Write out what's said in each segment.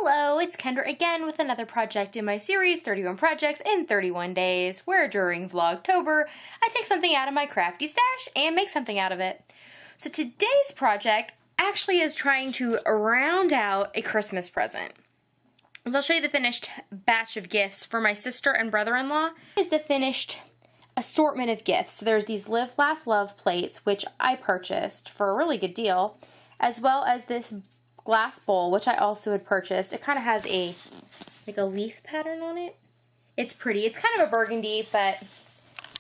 Hello, it's Kendra again with another project in my series, 31 Projects in 31 Days, where during Vlogtober, I take something out of my crafty stash and make something out of it. So today's project actually is trying to round out a Christmas present. I'll show you the finished batch of gifts for my sister and brother-in-law. Here's the finished assortment of gifts. So there's these Live, Laugh, Love plates, which I purchased for a really good deal, as well as this glass bowl, which I also had purchased. It kind of has a leaf pattern on it. It's pretty. It's kind of a burgundy, but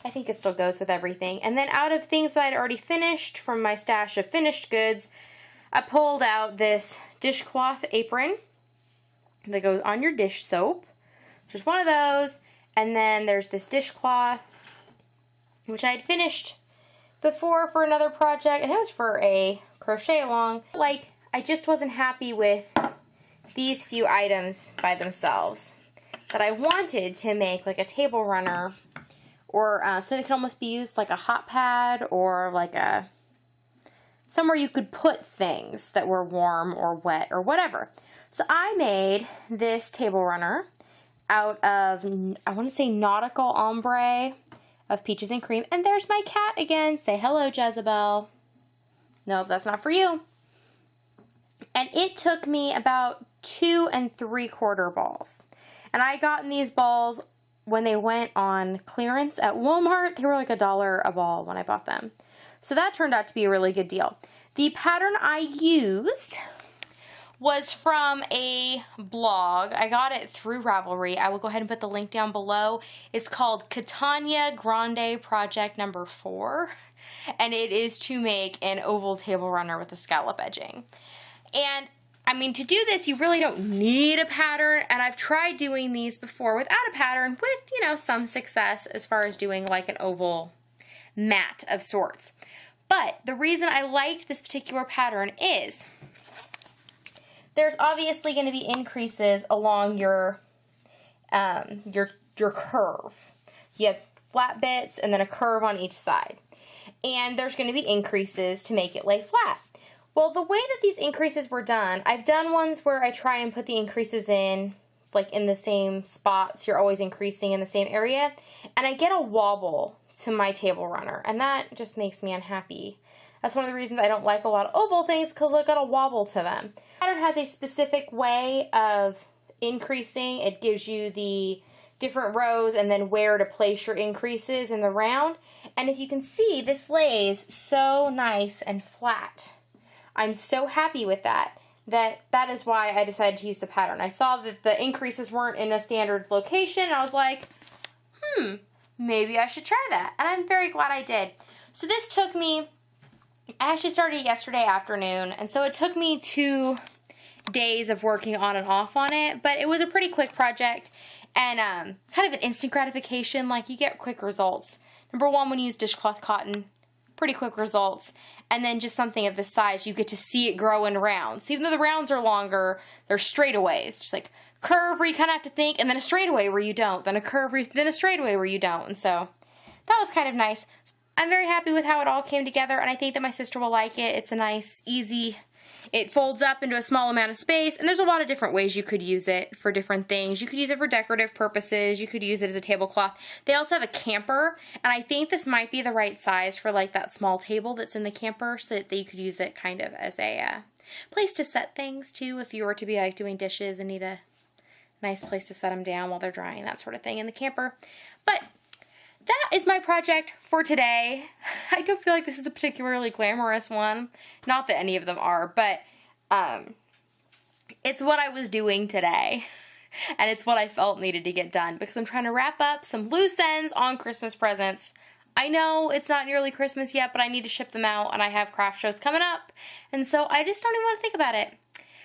I think it still goes with everything. And then out of things that I'd already finished from my stash of finished goods, I pulled out this dishcloth apron that goes on your dish soap. There's one of those. And then there's this dishcloth, which I had finished before for another project. And it was for a crochet along. I just wasn't happy with these few items by themselves. That I wanted to make like a table runner or something that could almost be used like a hot pad or like somewhere you could put things that were warm or wet or whatever. So I made this table runner out of, I want to say nautical ombre of peaches and cream. And there's my cat again. Say hello, Jezebel. No, that's not for you. And it took me about 2 3/4 balls. And I gotten these balls when they went on clearance at Walmart. They were like $1 a ball when I bought them. So that turned out to be a really good deal. The pattern I used was from a blog. I got it through Ravelry. I will go ahead and put the link down below. It's called Catania Grande Project number 4. And it is to make an oval table runner with a scallop edging. And, I mean, to do this, you really don't need a pattern, and I've tried doing these before without a pattern with, you know, some success as far as doing like an oval mat of sorts. But the reason I liked this particular pattern is there's obviously going to be increases along your curve. You have flat bits and then a curve on each side. And there's going to be increases to make it lay flat. Well, the way that these increases were done, I've done ones where I try and put the increases in, like in the same spots. You're always increasing in the same area. And I get a wobble to my table runner, and that just makes me unhappy. That's one of the reasons I don't like a lot of oval things, because they've got a wobble to them. The pattern has a specific way of increasing. It gives you the different rows and then where to place your increases in the round. And if you can see, this lays so nice and flat. I'm so happy with that that is why I decided to use the pattern. I saw that the increases weren't in a standard location, and I was like, maybe I should try that. And I'm very glad I did. So this took me, I actually started yesterday afternoon, and so it took me 2 days of working on and off on it, but it was a pretty quick project, and kind of an instant gratification. Like, you get quick results. Number one, when you use dishcloth cotton, pretty quick results. And then just something of this size, you get to see it grow in rounds. So even though the rounds are longer, they're straightaways. Just like curve where you kind of have to think, and then a straightaway where you don't. Then a curve, then a straightaway where you don't. And so that was kind of nice. I'm very happy with how it all came together, and I think that my sister will like it. It's a nice, easy, it folds up into a small amount of space, and there's a lot of different ways you could use it for different things. You could use it for decorative purposes. You could use it as a tablecloth. They also have a camper, and I think this might be the right size for like that small table that's in the camper, so that you could use it kind of as a place to set things too, if you were to be like doing dishes and need a nice place to set them down while they're drying, that sort of thing in the camper. But that is my project for today. I don't feel like this is a particularly glamorous one. Not that any of them are, but it's what I was doing today. And it's what I felt needed to get done, because I'm trying to wrap up some loose ends on Christmas presents. I know it's not nearly Christmas yet, but I need to ship them out, and I have craft shows coming up. And so I just don't even want to think about it.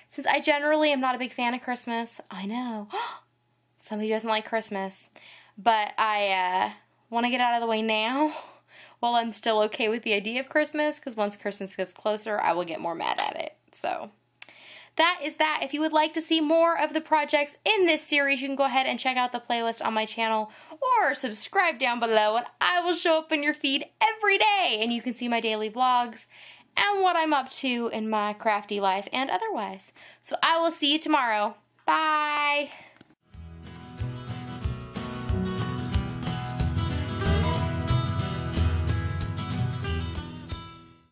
Since I generally am not a big fan of Christmas, I know. Somebody doesn't like Christmas. But I want to get out of the way now while I'm still okay with the idea of Christmas, because once Christmas gets closer, I will get more mad at it. So that is that. If you would like to see more of the projects in this series, you can go ahead and check out the playlist on my channel or subscribe down below, and I will show up in your feed every day, and you can see my daily vlogs and what I'm up to in my crafty life and otherwise. So I will see you tomorrow. Bye!